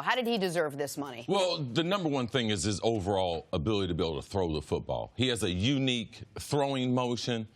How did he deserve this money? Well, the number one thing is his overall ability to be able to throw the football. He has a unique throwing motion.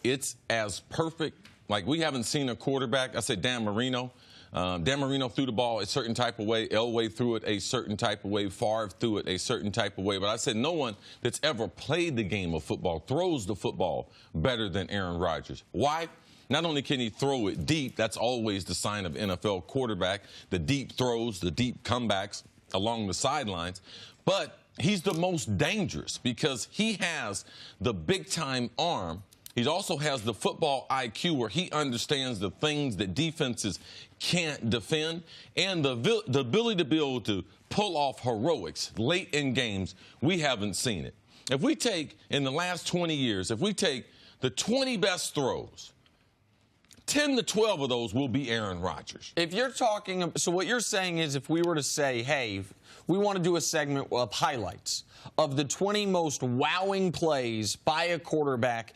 It's as perfect. Like, we haven't seen a quarterback. I said Dan Marino. Dan Marino threw the ball a certain type of way. Elway threw it a certain type of way. Favre threw it a certain type of way. But I said no one that's ever played the game of football throws the football better than Aaron Rodgers. Why? Not only can he throw it deep, that's always the sign of NFL quarterback, the deep throws, the deep comebacks along the sidelines, but he's the most dangerous because he has the big-time arm. He also has the football IQ where he understands the things that defenses can't defend and the ability to be able to pull off heroics late in games. We haven't seen it. If we take, in the last 20 years, if we take the 20 best throws, 10 to 12 of those will be Aaron Rodgers. If you're talking, so what you're saying is if we were to say, hey, we want to do a segment of highlights of the 20 most wowing plays by a quarterback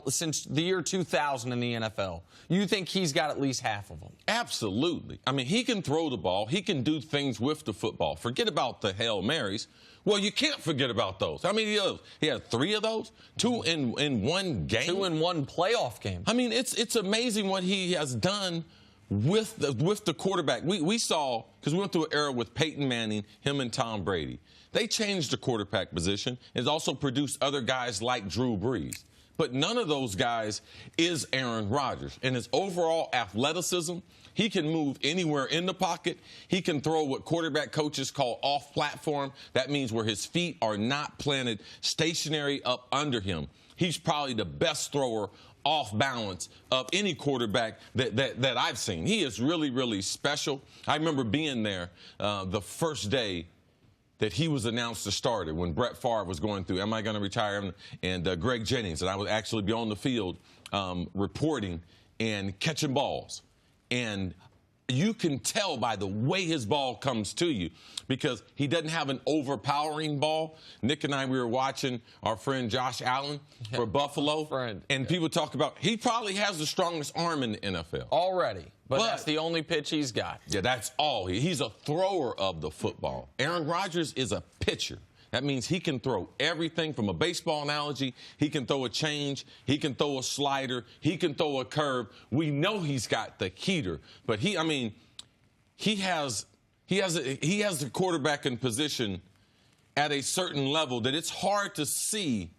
since the year 2000 in the NFL, you think he's got at least half of them? Absolutely. I mean, he can throw the ball. He can do things with the football. Forget about the Hail Marys. Well, you can't forget about those. How many of those? He had 3 of those? 2 in one game? 2 in one playoff game. I mean, it's amazing what he has done with the quarterback. We saw, because we went through an era with Peyton Manning, him and Tom Brady. They changed the quarterback position. It's also produced other guys like Drew Brees. But none of those guys is Aaron Rodgers. And his overall athleticism, he can move anywhere in the pocket. He can throw what quarterback coaches call off-platform. That means where his feet are not planted stationary up under him. He's probably the best thrower off balance of any quarterback that I've seen. He is really, really special. I remember being there the first day that he was announced the starter when Brett Favre was going through, am I going to retire? And Greg Jennings, and I would actually be on the field reporting and catching balls. And you can tell by the way his ball comes to you because he doesn't have an overpowering ball. Nick and I, we were watching our friend Josh Allen for Buffalo. And people talk about he probably has the strongest arm in the NFL. Already. But that's the only pitch he's got. Yeah, that's all. He's a thrower of the football. Aaron Rodgers is a pitcher. That means he can throw everything from a baseball analogy. He can throw a change. He can throw a slider. He can throw a curve. We know he's got the heater. But he has the quarterback in position at a certain level that it's hard to see.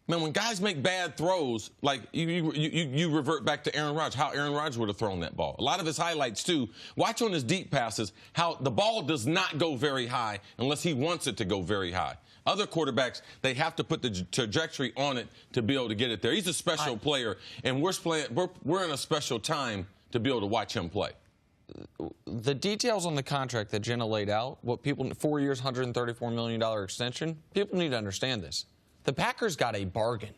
Man, when guys make bad throws, like you revert back to Aaron Rodgers, how Aaron Rodgers would have thrown that ball. A lot of his highlights, too, watch on his deep passes how the ball does not go very high unless he wants it to go very high. Other quarterbacks, they have to put the trajectory on it to be able to get it there. He's a special player, and we're in a special time to be able to watch him play. The details on the contract that Jenna laid out, 4 years, $134 million extension, people need to understand this. The Packers got a bargain.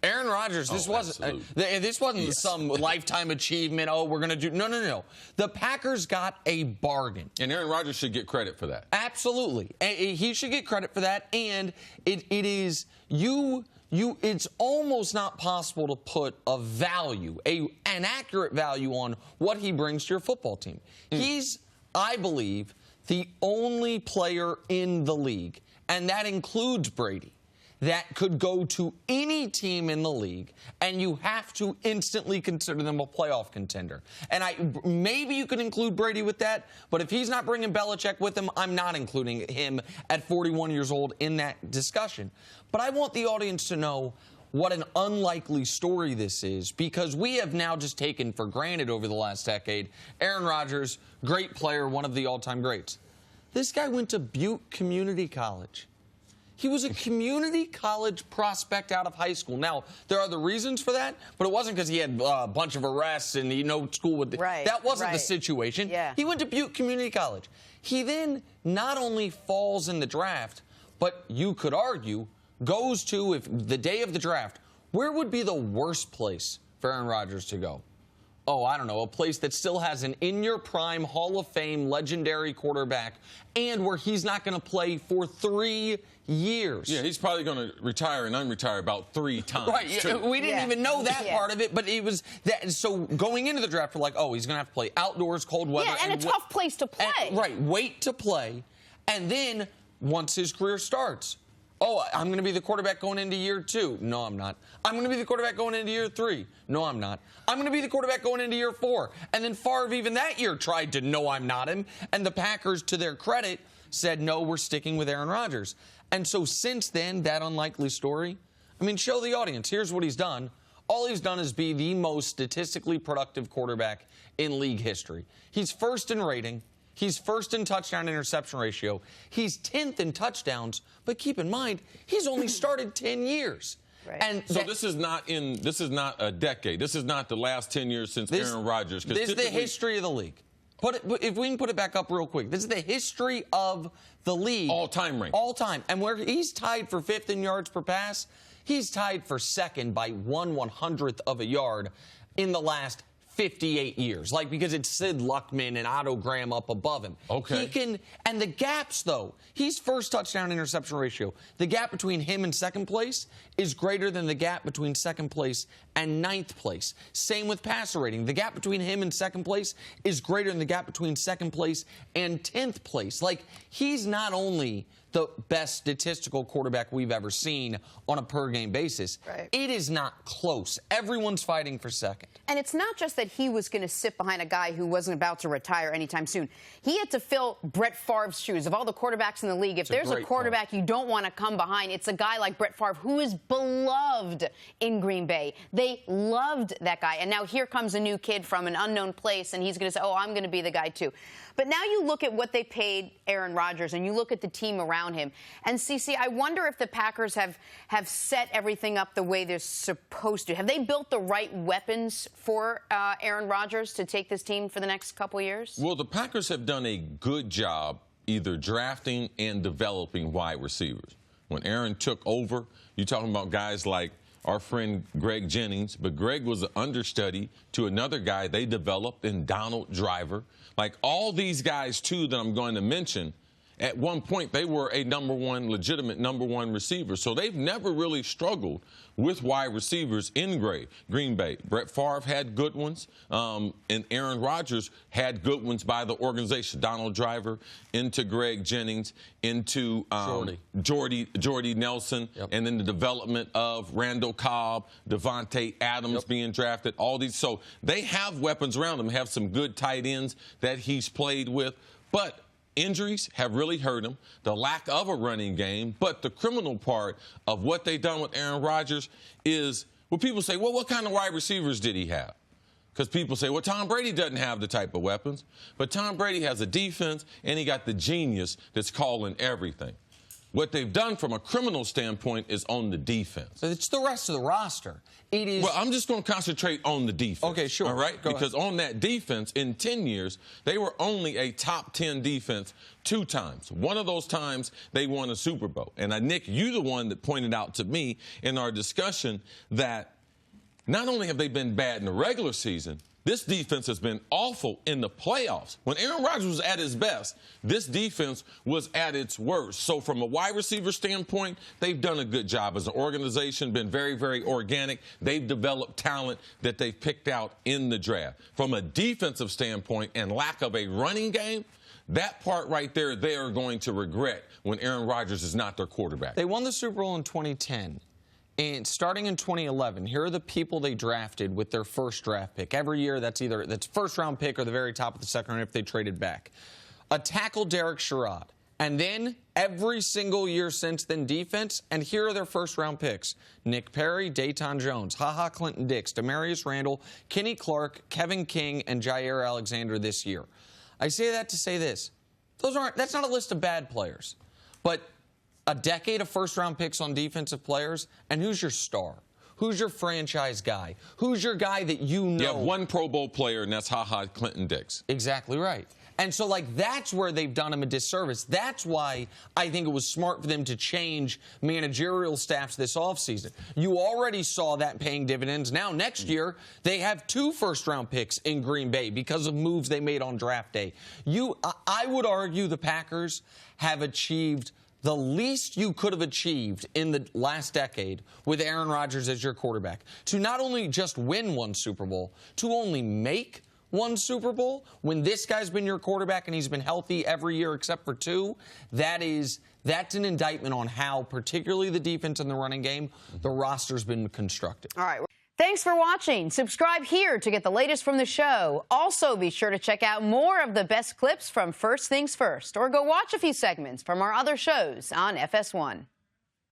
Aaron Rodgers, this wasn't some lifetime achievement. Oh, we're going to do. No. The Packers got a bargain. And Aaron Rodgers should get credit for that. Absolutely. He should get credit for that. And it's almost not possible to put a value, an accurate value on what he brings to your football team. He's, I believe, the only player in the league, and that includes Brady, that could go to any team in the league, and you have to instantly consider them a playoff contender. And maybe you could include Brady with that, but if he's not bringing Belichick with him, I'm not including him at 41 years old in that discussion. But I want the audience to know what an unlikely story this is, because we have now just taken for granted over the last decade, Aaron Rodgers, great player, one of the all-time greats. This guy went to Butte Community College. He was a community college prospect out of high school. Now, there are the reasons for that, but it wasn't because he had a bunch of arrests and school would. That wasn't the situation. Yeah. He went to Butte Community College. He then not only falls in the draft, but you could argue goes to, if the day of the draft, where would be the worst place for Aaron Rodgers to go? I don't know, a place that still has an in-your-prime Hall of Fame legendary quarterback and where he's not going to play for 3 years. Yeah, he's probably going to retire and unretire about 3 times. Right. We didn't even know that part of it, but it was that. So going into the draft, we're like, oh, he's going to have to play outdoors, cold weather. Yeah, and a tough place to play. Right. Wait to play. And then once his career starts, oh, I'm going to be the quarterback going into year 2. No, I'm not. I'm going to be the quarterback going into year 3. No, I'm not. I'm going to be the quarterback going into year 4. And then Favre even that year tried to no, I'm not him. And the Packers, to their credit, said, no, we're sticking with Aaron Rodgers. And so since then, that unlikely story, I mean, show the audience. Here's what he's done. All he's done is be the most statistically productive quarterback in league history. He's first in rating. He's first in touchdown-interception ratio. He's 10th in touchdowns. But keep in mind, he's only started 10 years. Right. And so this is not a decade. This is not the last 10 years since Aaron Rodgers. This is the history of the league. If we can put it back up real quick, this is the history of the league. All-time rank. All time. And where he's tied for 5th in yards per pass, he's tied for 2nd by 1/100th of a yard in the last 58 years. Like, because it's Sid Luckman and Otto Graham up above him. Okay. He can, and the gaps, though, he's first touchdown-interception ratio. The gap between him and second place is greater than the gap between second place and 9th place. Same with passer rating. The gap between him and second place is greater than the gap between second place and 10th place. Like, he's not only the best statistical quarterback we've ever seen on a per-game basis. Right. It is not close. Everyone's fighting for second. And it's not just that he was going to sit behind a guy who wasn't about to retire anytime soon. He had to fill Brett Favre's shoes. Of all the quarterbacks in the league, if there's a quarterback you don't want to come behind, it's a guy like Brett Favre, who is beloved in Green Bay. They loved that guy. And now here comes a new kid from an unknown place, and he's going to say, oh, I'm going to be the guy too. But now you look at what they paid Aaron Rodgers, and you look at the team around him. And, CC, I wonder if the Packers have set everything up the way they're supposed to. Have they built the right weapons for Aaron Rodgers to take this team for the next couple years? Well, the Packers have done a good job either drafting and developing wide receivers. When Aaron took over, you're talking about guys like our friend Greg Jennings, but Greg was an understudy to another guy they developed in Donald Driver. Like all these guys, too, that I'm going to mention, at one point they were a legitimate number one receiver. So they've never really struggled with wide receivers in Green Bay. Brett Favre had good ones, and Aaron Rodgers had good ones by the organization. Donald Driver, into Greg Jennings, into Jordy Nelson, and then the development of Randall Cobb, Devontae Adams being drafted, all these. So they have weapons around them, have some good tight ends that he's played with. But injuries have really hurt him, the lack of a running game. But the criminal part of what they've done with Aaron Rodgers is, well, people say, well, what kind of wide receivers did he have? Because people say, well, Tom Brady doesn't have the type of weapons. But Tom Brady has a defense, and he got the genius that's calling everything. What they've done from a criminal standpoint is on the defense. It's the rest of the roster. It is. Well, I'm just going to concentrate on the defense. Okay, sure. All right? Go because ahead. on that defense, in 10 years, they were only a top 10 defense 2 times. One of those times, they won a Super Bowl. And, Nick, you the one that pointed out to me in our discussion that not only have they been bad in the regular season, this defense has been awful in the playoffs. When Aaron Rodgers was at his best, this defense was at its worst. So from a wide receiver standpoint, they've done a good job as an organization, been very, very organic. They've developed talent that they've picked out in the draft. From a defensive standpoint and lack of a running game, that part right there, they are going to regret when Aaron Rodgers is not their quarterback. They won the Super Bowl in 2010. And starting in 2011, here are the people they drafted with their first draft pick. Every year, that's first-round pick or the very top of the second round if they traded back. A tackle, Derek Sherrod. And then every single year since then, defense. And here are their first-round picks. Nick Perry, Dayton Jones, HaHa Clinton-Dix, Demarius Randall, Kenny Clark, Kevin King, and Jair Alexander this year. I say that to say this. That's not a list of bad players. But a decade of first-round picks on defensive players, and who's your star? Who's your franchise guy? Who's your guy that you know? You have one Pro Bowl player, and that's HaHa Clinton-Dix. Exactly right. And so, like, that's where they've done him a disservice. That's why I think it was smart for them to change managerial staffs this offseason. You already saw that paying dividends. Now, next year, they have 2 first-round picks in Green Bay because of moves they made on draft day. I would argue the Packers have achieved the least you could have achieved in the last decade with Aaron Rodgers as your quarterback. To not only just win 1 Super Bowl, to only make 1 Super Bowl when this guy's been your quarterback and he's been healthy every year except for 2, that's an indictment on how, particularly the defense and the running game, the roster's been constructed. All right. Thanks for watching. Subscribe here to get the latest from the show. Also, be sure to check out more of the best clips from First Things First, or go watch a few segments from our other shows on FS1.